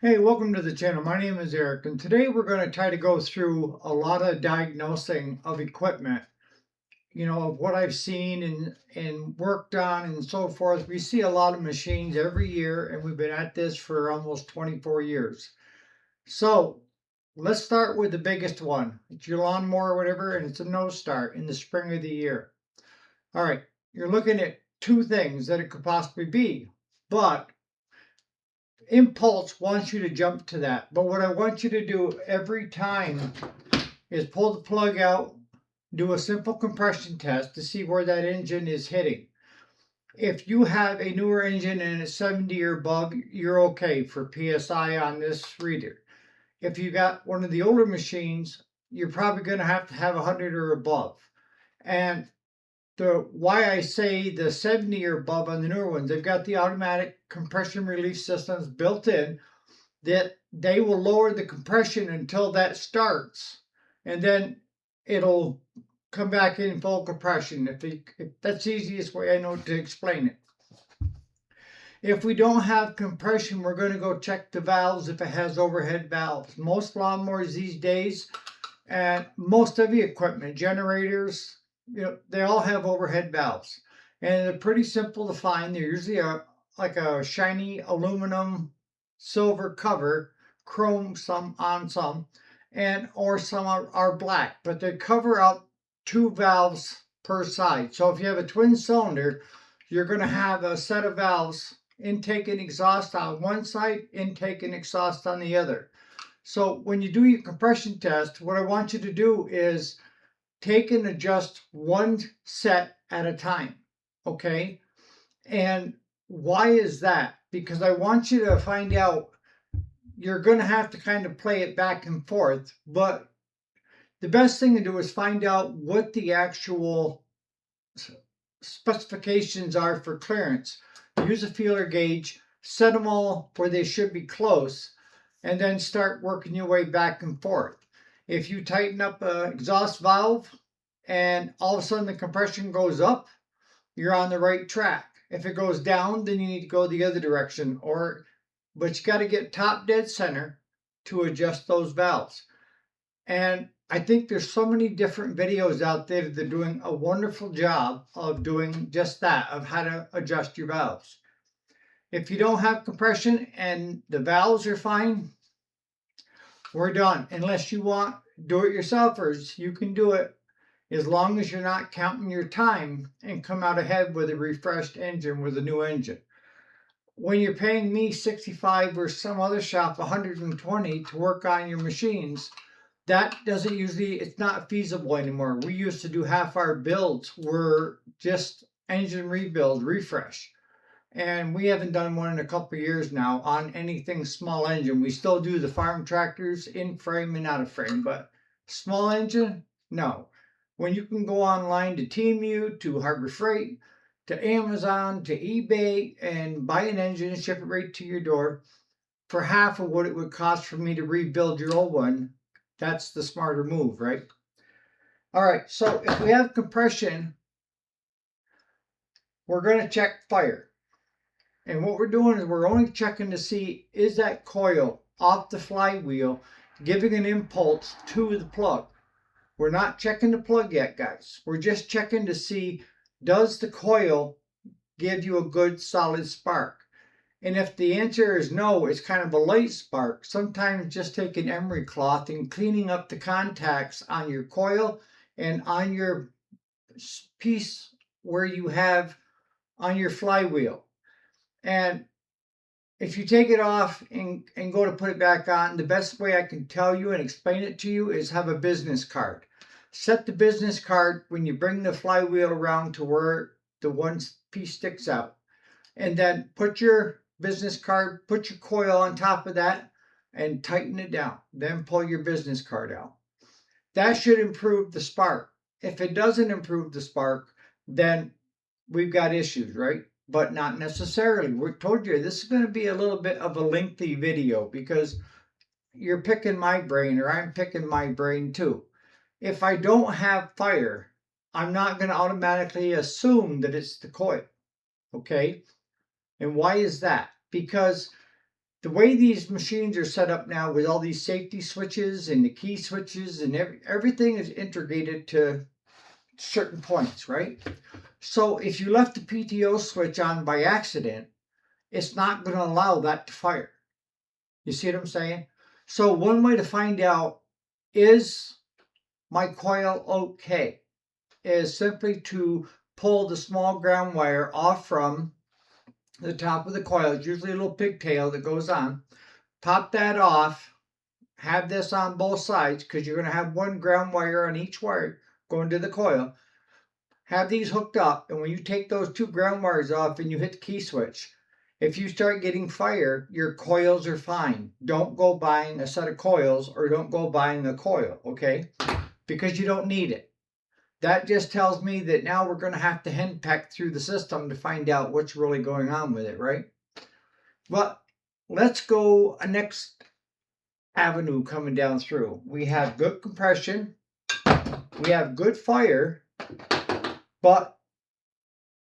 Hey, welcome to the channel. My name is Eric, and today we're going to try to go through a lot of diagnosing of equipment, of what I've seen and worked on and so forth. We see a lot of machines every year, and we've been at this for almost 24 years. So let's start with the biggest one. It's your lawnmower or whatever, and it's a no start in the spring of the year. All right, you're looking at two things that it could possibly be, but impulse wants you to jump to that. But what I want you to do every time is pull the plug out, do a simple compression test to see where that engine is hitting. If you have a newer engine and it's 70 or above, you're okay for PSI on this reader. If you got one of the older machines, you're probably going to have 100 or above. And why I say the 70 or above on the newer ones, they've got the automatic compression relief systems built in that they will lower the compression until that starts, and then it'll come back in full compression. If that's the easiest way I know to explain it. If we don't have compression, we're going to go check the valves if it has overhead valves. Most lawnmowers these days, and most heavy equipment, generators, they all have overhead valves. And they're pretty simple to find. They're usually like a shiny aluminum silver cover, chrome some on some, and or some are black, but they cover up two valves per side. So if you have a twin cylinder, you're going to have a set of valves, intake and exhaust on one side, intake and exhaust on the other. So when you do your compression test, what I want you to do is take and adjust one set at a time, okay? And why is that? Because I want you to find out, you're going to have to kind of play it back and forth, but the best thing to do is find out what the actual specifications are for clearance. Use a feeler gauge, set them all where they should be close, and then start working your way back and forth. If you tighten up an exhaust valve and all of a sudden the compression goes up, you're on the right track. If it goes down, then you need to go the other direction, but you got to get top dead center to adjust those valves. And I think there's so many different videos out there that are doing a wonderful job of doing just that, of how to adjust your valves. If you don't have compression and the valves are fine, we're done. Unless you want do-it-yourselfers, you can do it as long as you're not counting your time and come out ahead with a refreshed engine with a new engine. When you're paying me 65 or some other shop 120 to work on your machines, that doesn't usually, it's not feasible anymore. We used to do half our builds were just engine rebuild, refresh. And we haven't done one in a couple of years now on anything small engine. We still do the farm tractors in frame and out of frame, but small engine, no. When you can go online to Temu, to Harbor Freight, to Amazon, to eBay, and buy an engine and ship it right to your door for half of what it would cost for me to rebuild your old one, that's the smarter move, right? All right, so if we have compression, we're going to check fire. And what we're doing is we're only checking to see, is that coil off the flywheel giving an impulse to the plug? We're not checking the plug yet, guys. We're just checking to see, does the coil give you a good solid spark? And if the answer is no, it's kind of a light spark, sometimes just take an emery cloth and cleaning up the contacts on your coil and on your piece where you have on your flywheel. And if you take it off and go to put it back on, the best way I can tell you and explain it to you is have a business card. Set the business card when you bring the flywheel around to where the one piece sticks out. And then put your business card, put your coil on top of that and tighten it down. Then pull your business card out. That should improve the spark. If it doesn't improve the spark, then we've got issues, right? But not necessarily. We told you this is going to be a little bit of a lengthy video because you're picking my brain or I'm picking my brain too. If I don't have fire, I'm not going to automatically assume that it's the coil, okay? And why is that? Because the way these machines are set up now with all these safety switches and the key switches and everything is integrated to certain points, right? So if you left the PTO switch on by accident, it's not going to allow that to fire. You see what I'm saying? So one way to find out, is my coil okay, is simply to pull the small ground wire off from the top of the coil. It's usually a little pigtail that goes on. Pop that off. Have this on both sides because you're going to have one ground wire on each wire going to the coil. Have these hooked up, and when you take those two ground wires off and you hit the key switch, if you start getting fire, your coils are fine. Don't go buying a set of coils, or don't go buying a coil, okay? Because you don't need it. That just tells me that now we're going to have to henpeck through the system to find out what's really going on with it, right? But let's go a next avenue coming down through. We have good compression. We have good fire, but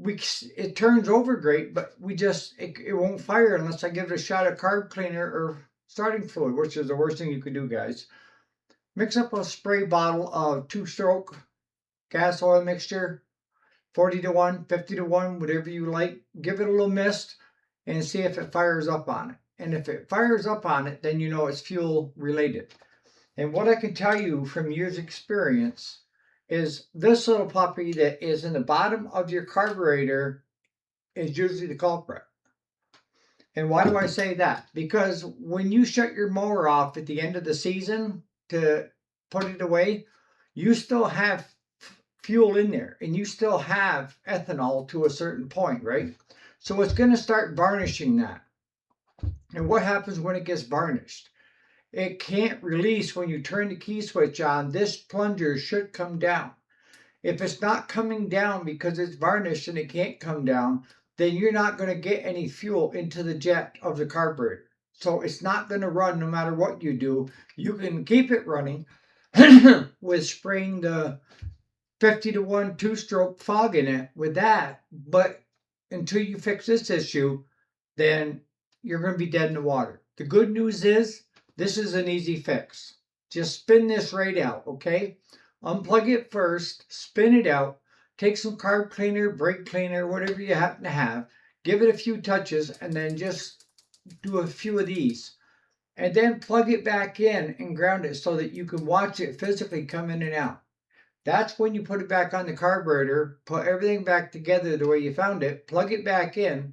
it turns over great, but it won't fire unless I give it a shot of carb cleaner or starting fluid, which is the worst thing you could do, guys. Mix up a spray bottle of 2-stroke gas oil mixture, 40-to-1, 50-to-1, whatever you like. Give it a little mist and see if it fires up on it. And if it fires up on it, then you know it's fuel related. And what I can tell you from years' experience is this little puppy that is in the bottom of your carburetor is usually the culprit. And why do I say that? Because when you shut your mower off at the end of the season to put it away, you still have fuel in there and you still have ethanol to a certain point, right? So it's going to start varnishing that. And what happens when it gets varnished? It can't release when you turn the key switch on. This plunger should come down. If it's not coming down because it's varnished and it can't come down, then you're not going to get any fuel into the jet of the carburetor. So it's not going to run no matter what you do. You can keep it running with spraying the 50-to-1 2-stroke fog in it with that, but until you fix this issue, then you're going to be dead in the water. The good news is this is an easy fix. Just spin this right out, okay? Unplug it first, spin it out, take some carb cleaner, brake cleaner, whatever you happen to have, give it a few touches, and then just do a few of these. And then plug it back in and ground it so that you can watch it physically come in and out. That's when you put it back on the carburetor, put everything back together the way you found it, plug it back in,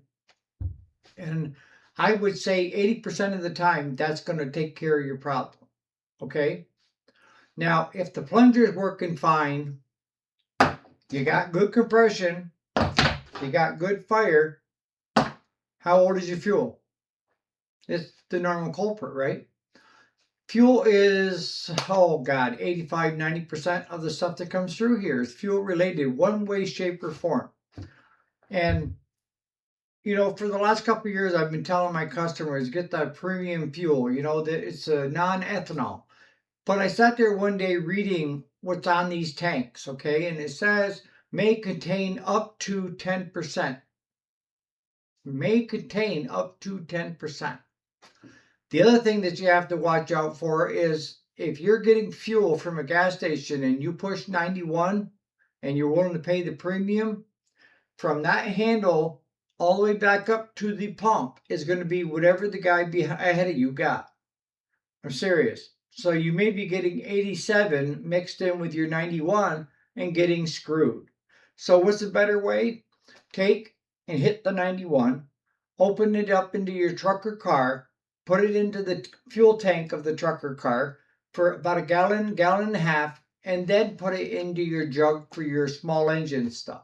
and I would say 80% of the time that's going to take care of your problem, okay? Now, if the plunger is working fine, you got good compression, you got good fire, how old is your fuel? It's the normal culprit, right? Fuel is, oh God, 85-90% of the stuff that comes through here is fuel related, one way, shape, or form. And, you know, for the last couple of years, I've been telling my customers, get that premium fuel, you know, that it's a non-ethanol. But I sat there one day reading what's on these tanks, okay? And it says, may contain up to 10%. May contain up to 10%. The other thing that you have to watch out for is if you're getting fuel from a gas station and you push 91 and you're willing to pay the premium, from that handle all the way back up to the pump is going to be whatever the guy ahead of you got. I'm serious. So you may be getting 87 mixed in with your 91 and getting screwed. So what's a better way? Take and hit the 91, open it up into your truck or car, put it into the fuel tank of the truck or car for about a gallon, gallon and a half, and then put it into your jug for your small engine stuff.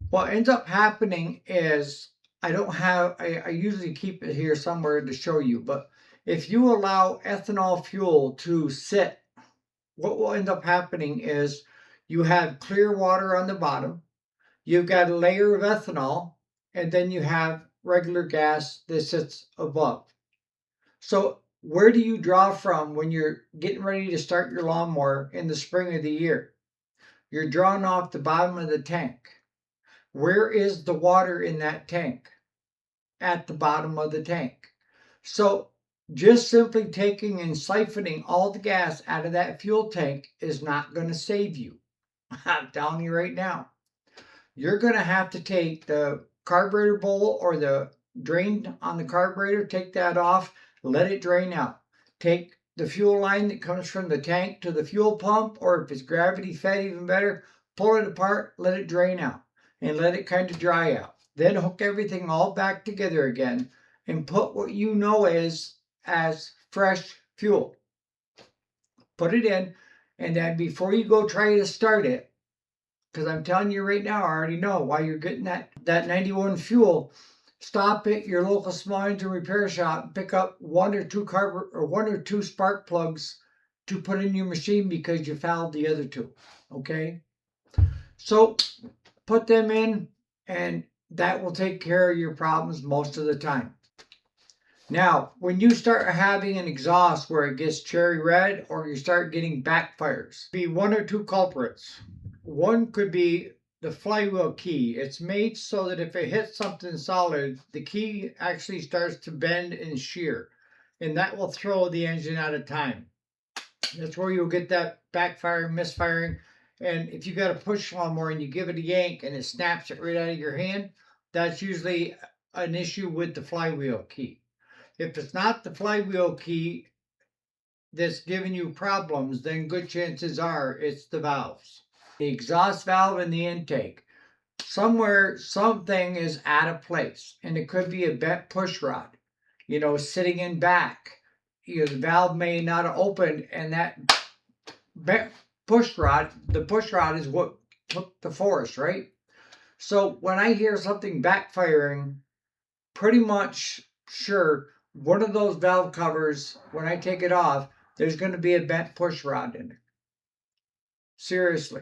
What ends up happening is I usually keep it here somewhere to show you, but if you allow ethanol fuel to sit, what will end up happening is you have clear water on the bottom, you've got a layer of ethanol, and then you have regular gas that sits above. So where do you draw from when you're getting ready to start your lawnmower in the spring of the year? You're drawing off the bottom of the tank. Where is the water in that tank? at the bottom of the tank. So just simply taking and siphoning all the gas out of that fuel tank is not going to save you. I'm telling you right now. You're going to have to take the carburetor bowl or the drain on the carburetor, take that off, let it drain out. Take the fuel line that comes from the tank to the fuel pump, or if it's gravity fed, even better, pull it apart, let it drain out, and let it kind of dry out. Then hook everything all back together again and put what you know is as fresh fuel. Put it in, and then before you go try to start it, because I'm telling you right now, I already know why you're getting that 91 fuel. Stop at your local small engine repair shop and pick up one or two spark plugs to put in your machine because you fouled the other two. Okay, so put them in, and that will take care of your problems most of the time. Now, when you start having an exhaust where it gets cherry red, or you start getting backfires, be one or two culprits. One could be the flywheel key. It's made so that if it hits something solid, the key actually starts to bend and shear, and that will throw the engine out of time. That's where you'll get that backfiring, misfiring. And if you got a push lawnmower and you give it a yank and it snaps it right out of your hand, that's usually an issue with the flywheel key. If it's not the flywheel key that's giving you problems, then good chances are it's the valves. The exhaust valve and the intake. Somewhere something is out of place, and it could be a bent push rod, sitting in back. The valve may not have opened, and that bent push rod, the push rod is what took the force, right? So when I hear something backfiring, pretty much sure one of those valve covers, when I take it off, there's going to be a bent push rod in it. Seriously.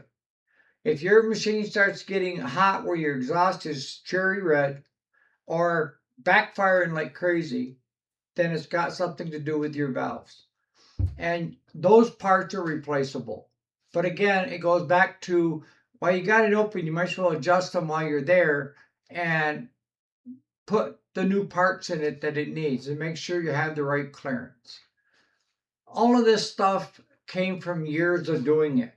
If your machine starts getting hot where your exhaust is cherry red or backfiring like crazy, then it's got something to do with your valves. And those parts are replaceable. But again, it goes back to, while you got it open, you might as well adjust them while you're there and put the new parts in it that it needs, and make sure you have the right clearance. All of this stuff came from years of doing it.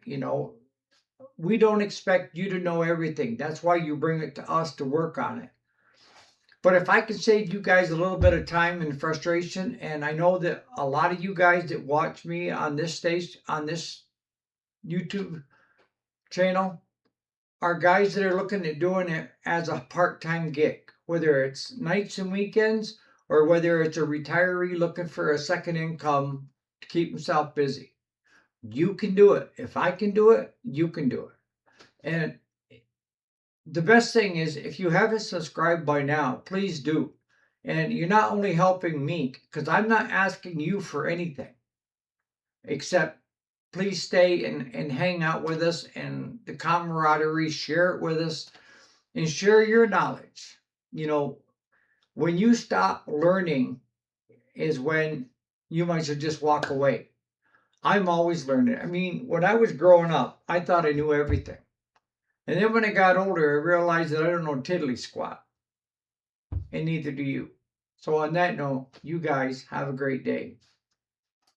We don't expect you to know everything. That's why you bring it to us to work on it. But if I can save you guys a little bit of time and frustration, and I know that a lot of you guys that watch me on this stage, on this YouTube channel, are guys that are looking at doing it as a part-time gig, whether it's nights and weekends, or whether it's a retiree looking for a second income to keep himself busy. You can do it. If I can do it, you can do it. And the best thing is, if you haven't subscribed by now, please do. And you're not only helping me, because I'm not asking you for anything, except please stay and hang out with us, and the camaraderie, share it with us, and share your knowledge. When you stop learning is when you might as well just walk away. I'm always learning. I mean, when I was growing up, I thought I knew everything. And then when I got older, I realized that I don't know tiddly squat. And neither do you. So on that note, you guys have a great day.